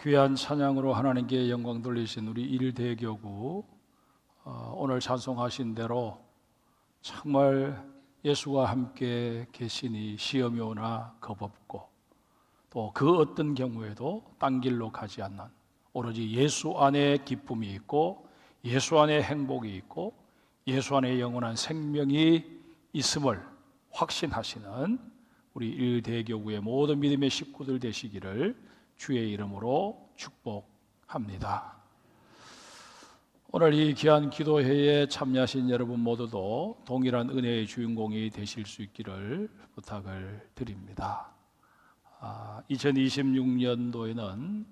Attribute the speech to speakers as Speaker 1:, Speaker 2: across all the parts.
Speaker 1: 귀한 찬양으로 하나님께 영광 돌리신 우리 일대교구, 오늘 찬송하신 대로 정말 예수와 함께 계시니 시험이 오나 겁없고, 또 그 어떤 경우에도 딴 길로 가지 않는, 오로지 예수 안에 기쁨이 있고 예수 안에 행복이 있고 예수 안에 영원한 생명이 있음을 확신하시는 우리 일대교구의 모든 믿음의 식구들 되시기를 주의 이름으로 축복합니다. 오늘 이 귀한 기도회에 참여하신 여러분 모두도 동일한 은혜의 주인공이 되실 수 있기를 부탁을 드립니다. 2026년도에는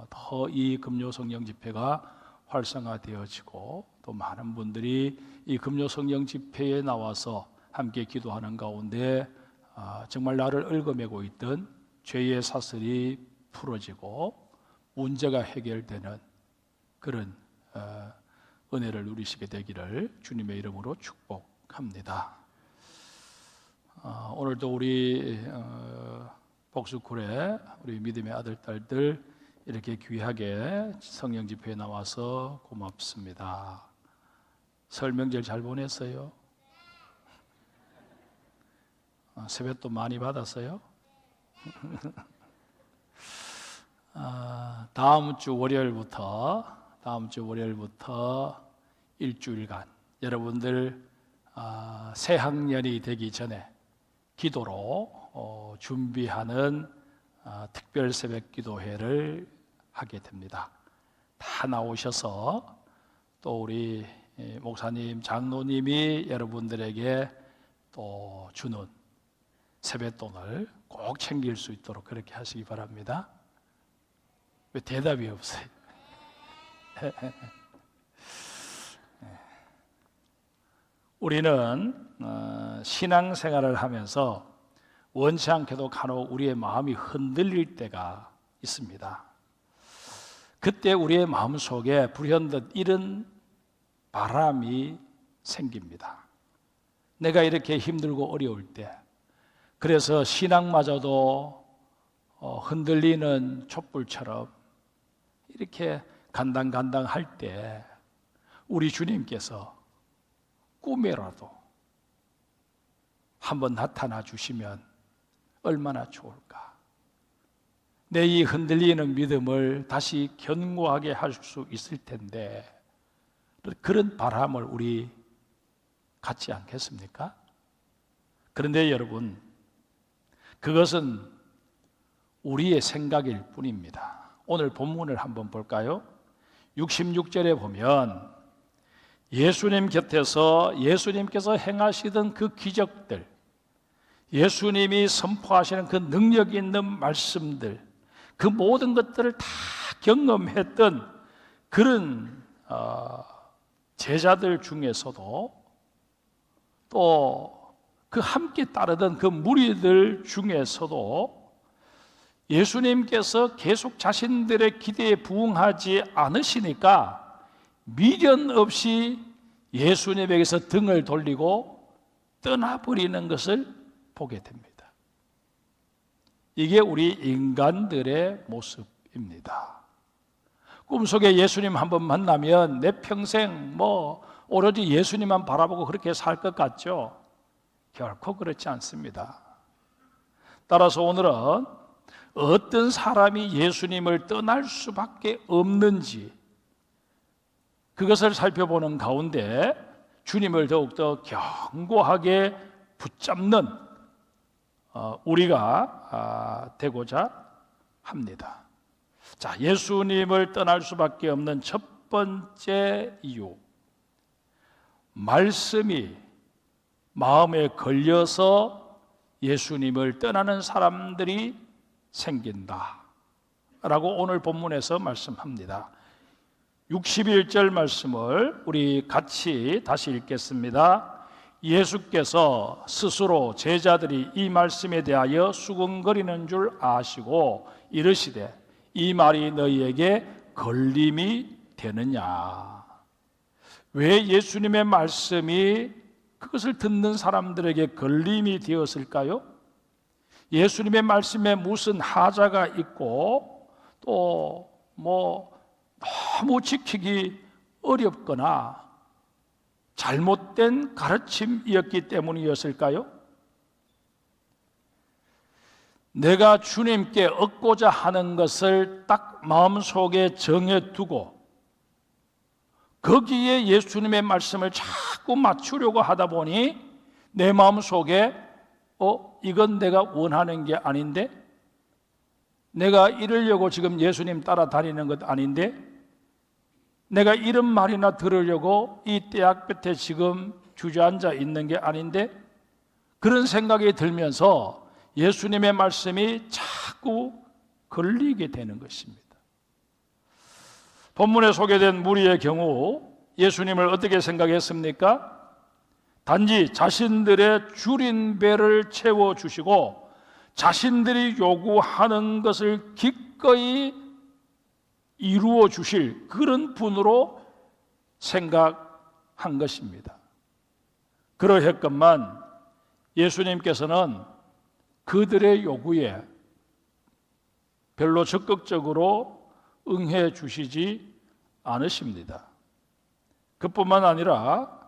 Speaker 1: 더 이 금요성령 집회가 활성화되어지고, 또 많은 분들이 이 금요성령 집회에 나와서 함께 기도하는 가운데 정말 나를 얽어매고 있던 죄의 사슬이 풀어지고 문제가 해결되는 그런 은혜를 누리시게 되기를 주님의 이름으로 축복합니다. 오늘도 우리 복수쿨의 우리 믿음의 아들, 딸들 이렇게 귀하게 성령 집회에 나와서 고맙습니다. 설 명절 잘 보냈어요? 세뱃돈 많이 받았어요? 다음 주 월요일부터 일주일간 여러분들 새학년이 되기 전에 기도로 준비하는 특별 새벽 기도회를 하게 됩니다. 다 나오셔서 또 우리 목사님, 장로님이 여러분들에게 또 주는 세뱃돈을 꼭 챙길 수 있도록 그렇게 하시기 바랍니다. 왜 대답이 없어요? 우리는 신앙생활을 하면서 원치 않게도 간혹 우리의 마음이 흔들릴 때가 있습니다. 그때 우리의 마음속에 불현듯 이런 바람이 생깁니다. 내가 이렇게 힘들고 어려울 때, 그래서 신앙마저도 흔들리는 촛불처럼 이렇게 간당간당 할 때 우리 주님께서 꿈에라도 한번 나타나 주시면 얼마나 좋을까. 내 이 흔들리는 믿음을 다시 견고하게 할 수 있을 텐데, 그런 바람을 우리 갖지 않겠습니까? 그런데 여러분, 그것은 우리의 생각일 뿐입니다. 오늘 본문을 한번 볼까요? 66절에 보면 예수님 곁에서 예수님께서 행하시던 그 기적들, 예수님이 선포하시는 그 능력 있는 말씀들, 그 모든 것들을 다 경험했던 그런 제자들 중에서도, 또 그 함께 따르던 그 무리들 중에서도 예수님께서 계속 자신들의 기대에 부응하지 않으시니까 미련 없이 예수님에게서 등을 돌리고 떠나버리는 것을 보게 됩니다. 이게 우리 인간들의 모습입니다. 꿈속에 예수님 한번 만나면 내 평생 오로지 예수님만 바라보고 그렇게 살 것 같죠? 결코 그렇지 않습니다. 따라서 오늘은 어떤 사람이 예수님을 떠날 수밖에 없는지, 그것을 살펴보는 가운데 주님을 더욱더 견고하게 붙잡는 우리가 되고자 합니다. 자, 예수님을 떠날 수밖에 없는 첫 번째 이유, 말씀이 마음에 걸려서 예수님을 떠나는 사람들이 생긴다 라고 오늘 본문에서 말씀합니다. 61절 말씀을 우리 같이 다시 읽겠습니다. 예수께서 스스로 제자들이 이 말씀에 대하여 수군거리는 줄 아시고 이르시되 이 말이 너희에게 걸림이 되느냐. 왜 예수님의 말씀이 그것을 듣는 사람들에게 걸림이 되었을까요? 예수님의 말씀에 무슨 하자가 있고 또 너무 지키기 어렵거나 잘못된 가르침이었기 때문이었을까요? 내가 주님께 얻고자 하는 것을 딱 마음속에 정해두고 거기에 예수님의 말씀을 자꾸 맞추려고 하다 보니 내 마음속에 이건 내가 원하는 게 아닌데, 내가 이러려고 지금 예수님 따라다니는 것 아닌데, 내가 이런 말이나 들으려고 이 떼약 볕에 지금 주저앉아 있는 게 아닌데, 그런 생각이 들면서 예수님의 말씀이 자꾸 걸리게 되는 것입니다. 본문에 소개된 무리의 경우 예수님을 어떻게 생각했습니까? 단지 자신들의 줄인 배를 채워주시고 자신들이 요구하는 것을 기꺼이 이루어 주실 그런 분으로 생각한 것입니다. 그러했건만 예수님께서는 그들의 요구에 별로 적극적으로 응해 주시지 않으십니다. 그뿐만 아니라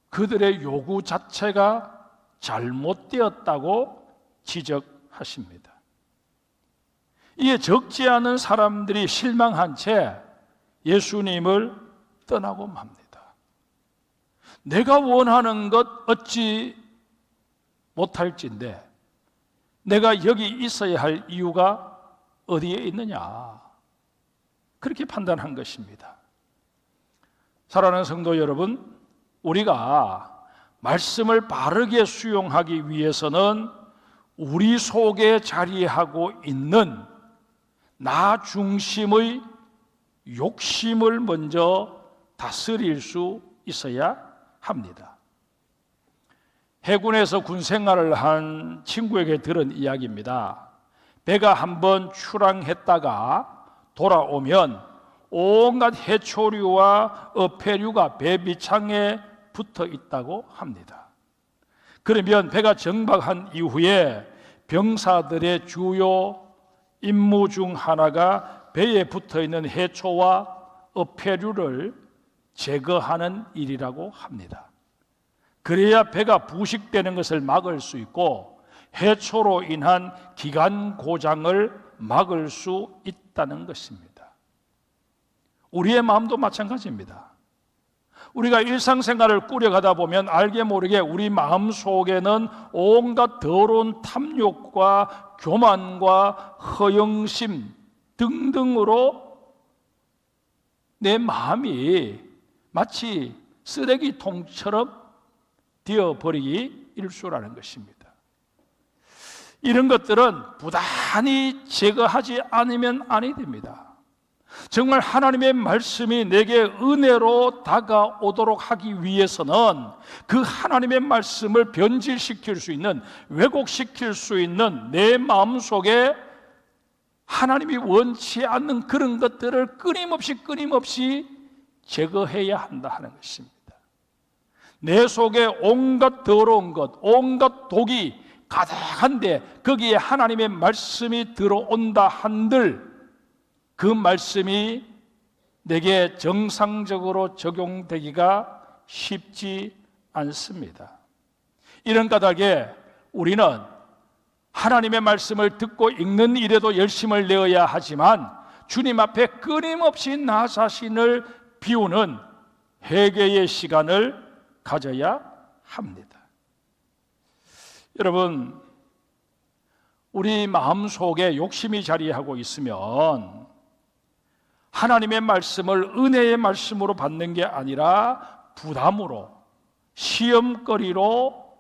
Speaker 1: 그들의 요구 자체가 잘못되었다고 지적하십니다. 이에 적지 않은 사람들이 실망한 채 예수님을 떠나고 맙니다. 내가 원하는 것 얻지 못할진데 내가 여기 있어야 할 이유가 어디에 있느냐, 그렇게 판단한 것입니다. 사랑하는 성도 여러분, 우리가 말씀을 바르게 수용하기 위해서는 우리 속에 자리하고 있는 나 중심의 욕심을 먼저 다스릴 수 있어야 합니다. 해군에서 군 생활을 한 친구에게 들은 이야기입니다. 배가 한번 출항했다가 돌아오면 온갖 해초류와 어패류가 배 밑창에 붙어 있다고 합니다. 그러면 배가 정박한 이후에 병사들의 주요 임무 중 하나가 배에 붙어 있는 해초와 어패류를 제거하는 일이라고 합니다. 그래야 배가 부식되는 것을 막을 수 있고 해초로 인한 기관 고장을 막을 수 있다는 것입니다. 우리의 마음도 마찬가지입니다. 우리가 일상생활을 꾸려가다 보면 알게 모르게 우리 마음 속에는 온갖 더러운 탐욕과 교만과 허영심 등등으로 내 마음이 마치 쓰레기통처럼 되어버리기 일쑤라는 것입니다. 이런 것들은 부단히 제거하지 않으면 아니 됩니다. 정말 하나님의 말씀이 내게 은혜로 다가오도록 하기 위해서는 그 하나님의 말씀을 변질시킬 수 있는, 왜곡시킬 수 있는 내 마음속에 하나님이 원치 않는 그런 것들을 끊임없이 제거해야 한다 하는 것입니다. 내 속에 온갖 더러운 것, 온갖 독이 가득한데 거기에 하나님의 말씀이 들어온다 한들 그 말씀이 내게 정상적으로 적용되기가 쉽지 않습니다. 이런 까닭에 우리는 하나님의 말씀을 듣고 읽는 일에도 열심을 내어야 하지만 주님 앞에 끊임없이 나 자신을 비우는 회개의 시간을 가져야 합니다. 여러분, 우리 마음속에 욕심이 자리하고 있으면 하나님의 말씀을 은혜의 말씀으로 받는 게 아니라 부담으로, 시험거리로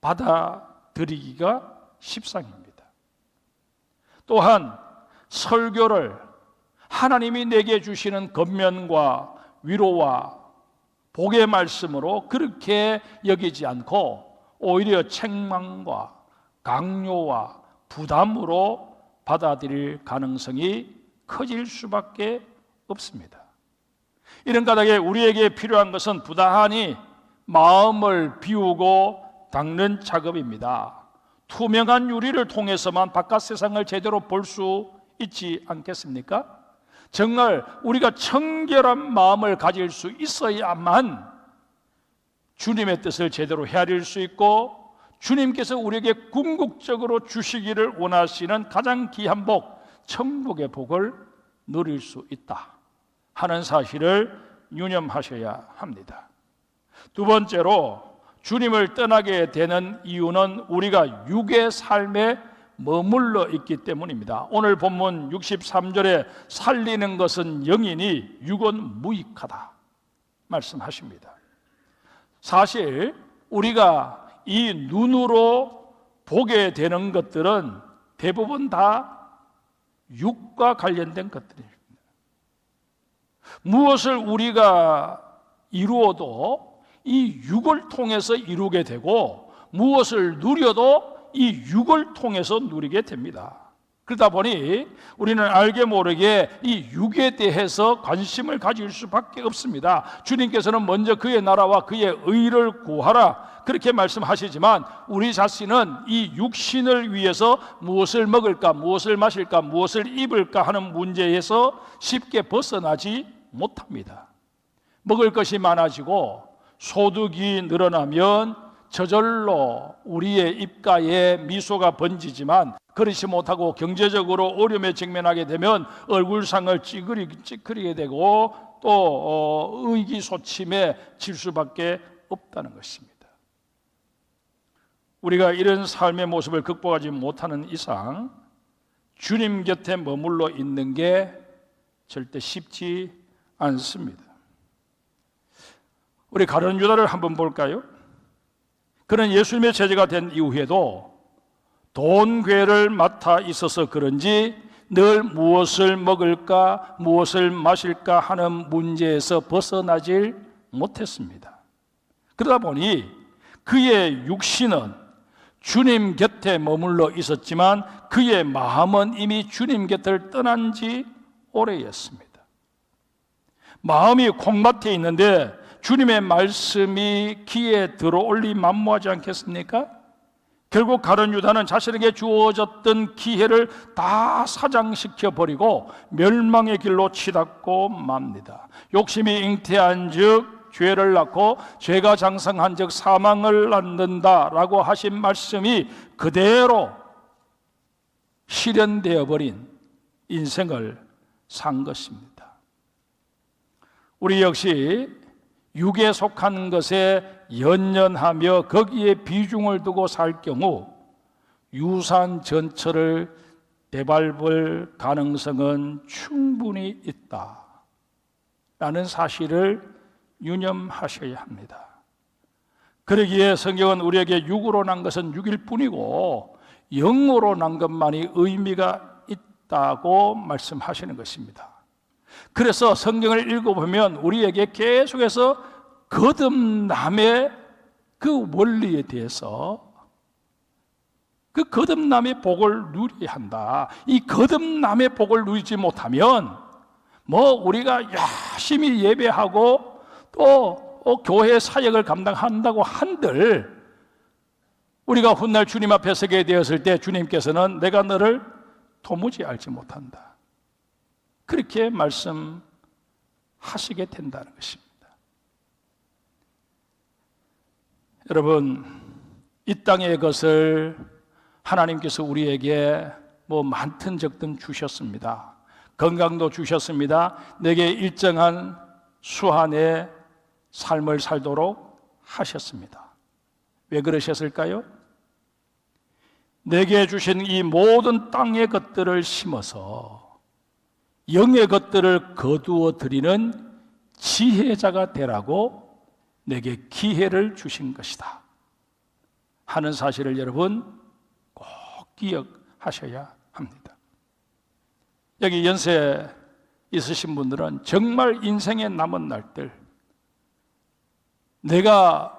Speaker 1: 받아들이기가 십상입니다. 또한 설교를 하나님이 내게 주시는 권면과 위로와 복의 말씀으로 그렇게 여기지 않고 오히려 책망과 강요와 부담으로 받아들일 가능성이 커질 수밖에 없습니다. 이런 까닭에 우리에게 필요한 것은 부단히 마음을 비우고 닦는 작업입니다. 투명한 유리를 통해서만 바깥 세상을 제대로 볼 수 있지 않겠습니까? 정말 우리가 청결한 마음을 가질 수 있어야만 주님의 뜻을 제대로 헤아릴 수 있고 주님께서 우리에게 궁극적으로 주시기를 원하시는 가장 귀한 복, 천국의 복을 누릴 수 있다 하는 사실을 유념하셔야 합니다. 두 번째로 주님을 떠나게 되는 이유는 우리가 육의 삶에 머물러 있기 때문입니다. 오늘 본문 63절에 살리는 것은 영이니 육은 무익하다 말씀하십니다. 사실 우리가 이 눈으로 보게 되는 것들은 대부분 다 육과 관련된 것들입니다. 무엇을 우리가 이루어도 이 육을 통해서 이루게 되고 무엇을 누려도 이 육을 통해서 누리게 됩니다. 그러다 보니 우리는 알게 모르게 이 육에 대해서 관심을 가질 수밖에 없습니다. 주님께서는 먼저 그의 나라와 그의 의를 구하라 그렇게 말씀하시지만 우리 자신은 이 육신을 위해서 무엇을 먹을까, 무엇을 마실까, 무엇을 입을까 하는 문제에서 쉽게 벗어나지 못합니다. 먹을 것이 많아지고 소득이 늘어나면 저절로 우리의 입가에 미소가 번지지만 그렇지 못하고 경제적으로 어려움에 직면하게 되면 얼굴상을 찌그리게 되고 또 의기소침해 질 수밖에 없다는 것입니다. 우리가 이런 삶의 모습을 극복하지 못하는 이상 주님 곁에 머물러 있는 게 절대 쉽지 않습니다. 우리 가룟 유다를 한번 볼까요? 그는 예수님의 제자가 된 이후에도 돈괴를 맡아 있어서 그런지 늘 무엇을 먹을까 무엇을 마실까 하는 문제에서 벗어나질 못했습니다. 그러다 보니 그의 육신은 주님 곁에 머물러 있었지만 그의 마음은 이미 주님 곁을 떠난 지 오래였습니다. 마음이 콩밭에 있는데 주님의 말씀이 귀에 들어올리 만무하지 않겠습니까? 결국 가룟 유다는 자신에게 주어졌던 기회를 다 사장시켜 버리고 멸망의 길로 치닫고 맙니다. 욕심이 잉태한 즉 죄를 낳고 죄가 장성한 즉 사망을 낳는다라고 하신 말씀이 그대로 실현되어 버린 인생을 산 것입니다. 우리 역시 육에 속한 것에 연연하며 거기에 비중을 두고 살 경우 유산 전처를 되밟을 가능성은 충분히 있다라는 사실을 유념하셔야 합니다. 그러기에 성경은 우리에게 육으로 난 것은 육일 뿐이고 영으로 난 것만이 의미가 있다고 말씀하시는 것입니다. 그래서 성경을 읽어보면 우리에게 계속해서 거듭남의 그 원리에 대해서 그 거듭남의 복을 누려야 한다. 이 거듭남의 복을 누리지 못하면 우리가 열심히 예배하고 또 교회 사역을 감당한다고 한들 우리가 훗날 주님 앞에 서게 되었을 때 주님께서는 내가 너를 도무지 알지 못한다 그렇게 말씀하시게 된다는 것입니다. 여러분, 이 땅의 것을 하나님께서 우리에게 많든 적든 주셨습니다. 건강도 주셨습니다. 내게 일정한 수한의 삶을 살도록 하셨습니다. 왜 그러셨을까요? 내게 주신 이 모든 땅의 것들을 심어서 영의 것들을 거두어 드리는 지혜자가 되라고 내게 기회를 주신 것이다 하는 사실을 여러분 꼭 기억하셔야 합니다. 여기 연세 있으신 분들은 정말 인생의 남은 날들, 내가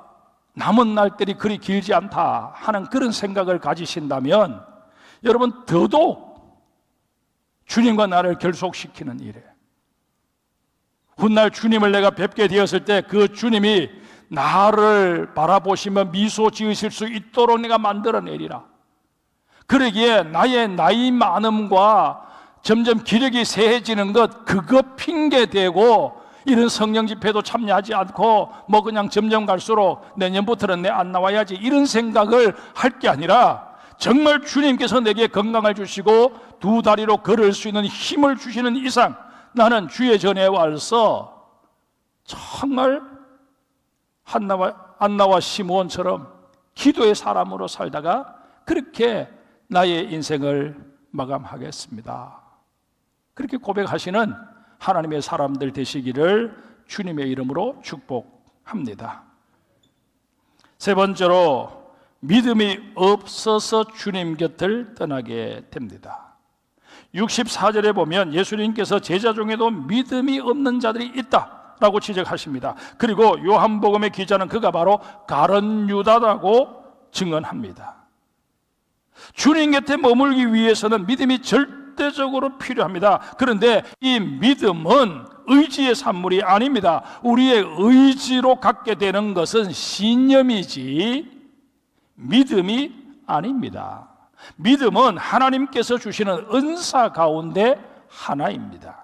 Speaker 1: 남은 날들이 그리 길지 않다 하는 그런 생각을 가지신다면 여러분 더더욱 주님과 나를 결속시키는 일에 훗날 주님을 내가 뵙게 되었을 때 그 주님이 나를 바라보시며 미소 지으실 수 있도록 내가 만들어내리라. 그러기에 나의 나이 많음과 점점 기력이 쇠해지는 것, 그거 핑계대고 이런 성령 집회도 참여하지 않고 뭐 그냥 점점 갈수록 내년부터는 내 안 나와야지 이런 생각을 할 게 아니라 정말 주님께서 내게 건강을 주시고 두 다리로 걸을 수 있는 힘을 주시는 이상 나는 주의 전에 와서 정말 안나와 시므온처럼 기도의 사람으로 살다가 그렇게 나의 인생을 마감하겠습니다. 그렇게 고백하시는 하나님의 사람들 되시기를 주님의 이름으로 축복합니다. 세 번째로 믿음이 없어서 주님 곁을 떠나게 됩니다. 64절에 보면 예수님께서 제자 중에도 믿음이 없는 자들이 있다라고 지적하십니다. 그리고 요한복음의 기자는 그가 바로 가룟 유다라고 증언합니다. 주님 곁에 머물기 위해서는 믿음이 절대적으로 필요합니다. 그런데 이 믿음은 의지의 산물이 아닙니다. 우리의 의지로 갖게 되는 것은 신념이지 믿음이 아닙니다. 믿음은 하나님께서 주시는 은사 가운데 하나입니다.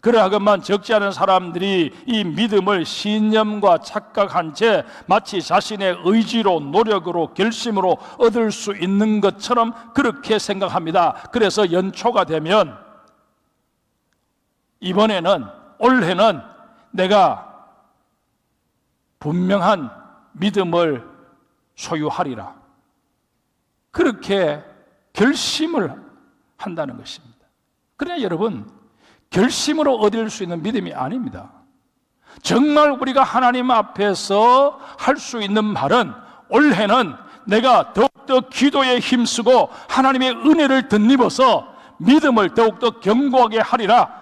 Speaker 1: 그러하건만 적지 않은 사람들이 이 믿음을 신념과 착각한 채 마치 자신의 의지로, 노력으로, 결심으로 얻을 수 있는 것처럼 그렇게 생각합니다. 그래서 연초가 되면 이번에는, 올해는 내가 분명한 믿음을 소유하리라, 그렇게 결심을 한다는 것입니다. 그러나 여러분, 결심으로 얻을 수 있는 믿음이 아닙니다. 정말 우리가 하나님 앞에서 할 수 있는 말은 올해는 내가 더욱더 기도에 힘쓰고 하나님의 은혜를 덧입어서 믿음을 더욱더 견고하게 하리라,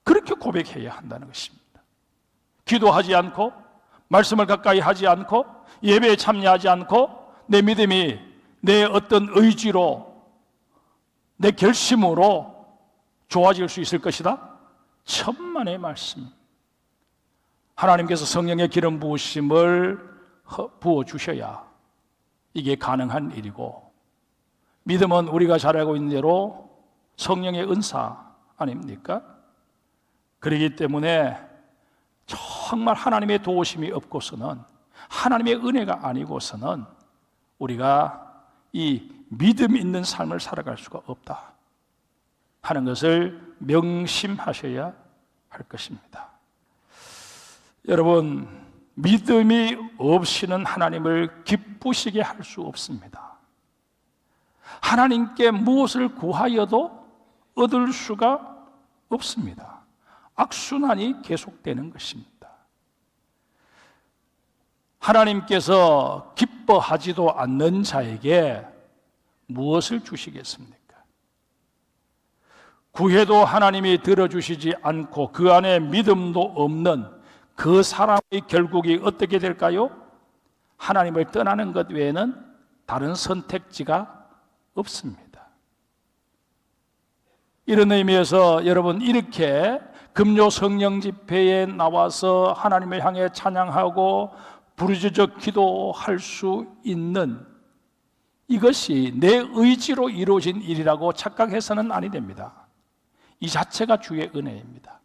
Speaker 1: 그렇게 고백해야 한다는 것입니다. 기도하지 않고 말씀을 가까이 하지 않고 예배에 참여하지 않고 내 믿음이 내 어떤 의지로, 내 결심으로 좋아질 수 있을 것이다? 천만의 말씀. 하나님께서 성령의 기름 부으심을 부어주셔야 이게 가능한 일이고, 믿음은 우리가 잘 알고 있는 대로 성령의 은사 아닙니까? 그렇기 때문에 정말 하나님의 도우심이 없고서는, 하나님의 은혜가 아니고서는 우리가 이 믿음 있는 삶을 살아갈 수가 없다 하는 것을 명심하셔야 할 것입니다. 여러분, 믿음이 없이는 하나님을 기쁘시게 할 수 없습니다. 하나님께 무엇을 구하여도 얻을 수가 없습니다. 악순환이 계속되는 것입니다. 하나님께서 기뻐하지도 않는 자에게 무엇을 주시겠습니까? 구해도 하나님이 들어주시지 않고 그 안에 믿음도 없는 그 사람의 결국이 어떻게 될까요? 하나님을 떠나는 것 외에는 다른 선택지가 없습니다. 이런 의미에서 여러분, 이렇게 금요 성령 집회에 나와서 하나님을 향해 찬양하고 부르짖어 기도할 수 있는 이것이 내 의지로 이루어진 일이라고 착각해서는 아니 됩니다. 이 자체가 주의 은혜입니다.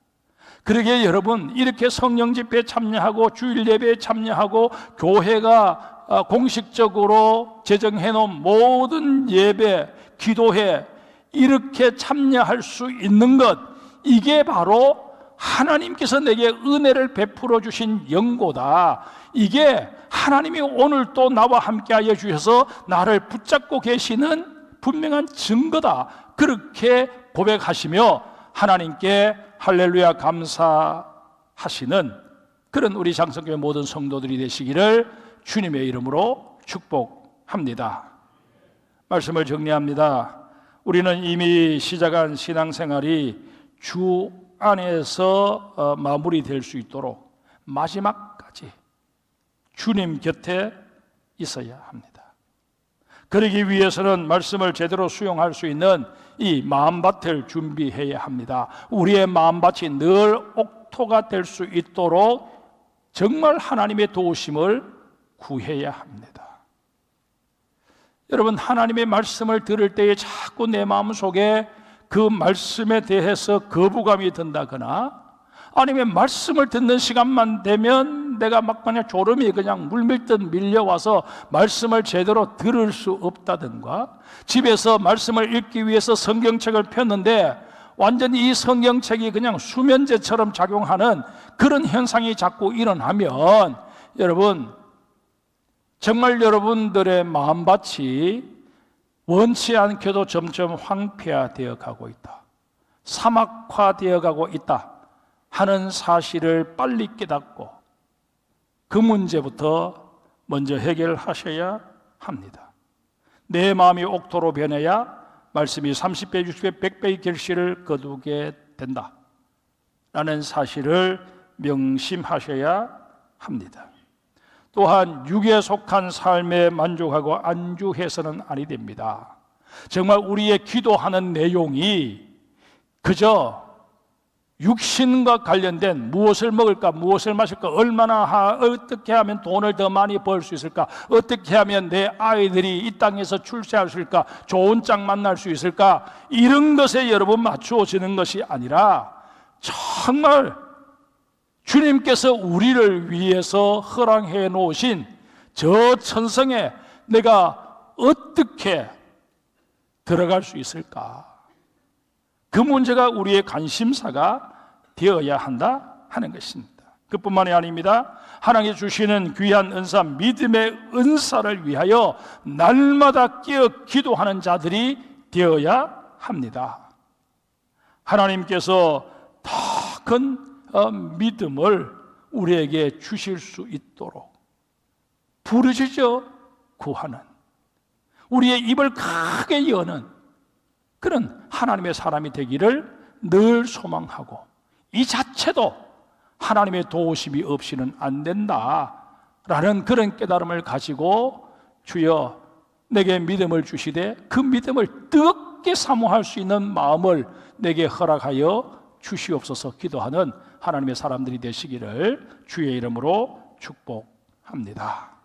Speaker 1: 그러기에 여러분, 이렇게 성령 집회에 참여하고 주일 예배에 참여하고 교회가 공식적으로 제정해 놓은 모든 예배, 기도회 이렇게 참여할 수 있는 것, 이게 바로 하나님께서 내게 은혜를 베풀어 주신 연고다. 이게 하나님이 오늘 또 나와 함께하여 주셔서 나를 붙잡고 계시는 분명한 증거다. 그렇게 고백하시며 하나님께 할렐루야 감사하시는 그런 우리 장성교회 모든 성도들이 되시기를 주님의 이름으로 축복합니다. 말씀을 정리합니다. 우리는 이미 시작한 신앙생활이 주 안에서 마무리될 수 있도록 마지막까지 주님 곁에 있어야 합니다. 그러기 위해서는 말씀을 제대로 수용할 수 있는 이 마음밭을 준비해야 합니다. 우리의 마음밭이 늘 옥토가 될 수 있도록 정말 하나님의 도우심을 구해야 합니다. 여러분, 하나님의 말씀을 들을 때에 자꾸 내 마음속에 그 말씀에 대해서 거부감이 든다거나 아니면 말씀을 듣는 시간만 되면 내가 막 그냥 졸음이 그냥 물밀듯 밀려와서 말씀을 제대로 들을 수 없다든가, 집에서 말씀을 읽기 위해서 성경책을 폈는데 완전히 이 성경책이 그냥 수면제처럼 작용하는 그런 현상이 자꾸 일어나면 여러분, 정말 여러분들의 마음밭이 원치 않게도 점점 황폐화되어 가고 있다, 사막화되어 가고 있다 하는 사실을 빨리 깨닫고 그 문제부터 먼저 해결하셔야 합니다. 내 마음이 옥토로 변해야 말씀이 30배, 60배, 100배의 결실을 거두게 된다 라는 사실을 명심하셔야 합니다. 또한 육에 속한 삶에 만족하고 안주해서는 아니 됩니다. 정말 우리의 기도하는 내용이 그저 육신과 관련된 무엇을 먹을까, 무엇을 마실까, 어떻게 하면 돈을 더 많이 벌 수 있을까, 어떻게 하면 내 아이들이 이 땅에서 출세할 수 있을까, 좋은 짝 만날 수 있을까, 이런 것에 여러분 맞추어지는 것이 아니라 정말 주님께서 우리를 위해서 허락해 놓으신 저 천성에 내가 어떻게 들어갈 수 있을까, 그 문제가 우리의 관심사가 되어야 한다 하는 것입니다. 그뿐만이 아닙니다. 하나님이 주시는 귀한 은사, 믿음의 은사를 위하여 날마다 깨어 기도하는 자들이 되어야 합니다. 하나님께서 더 큰 믿음을 우리에게 주실 수 있도록 부르짖어 구하는, 우리의 입을 크게 여는 그런 하나님의 사람이 되기를 늘 소망하고, 이 자체도 하나님의 도우심이 없이는 안 된다라는 그런 깨달음을 가지고 주여 내게 믿음을 주시되 그 믿음을 뜨겁게 사모할 수 있는 마음을 내게 허락하여 주시옵소서 기도하는 하나님의 사람들이 되시기를 주의 이름으로 축복합니다.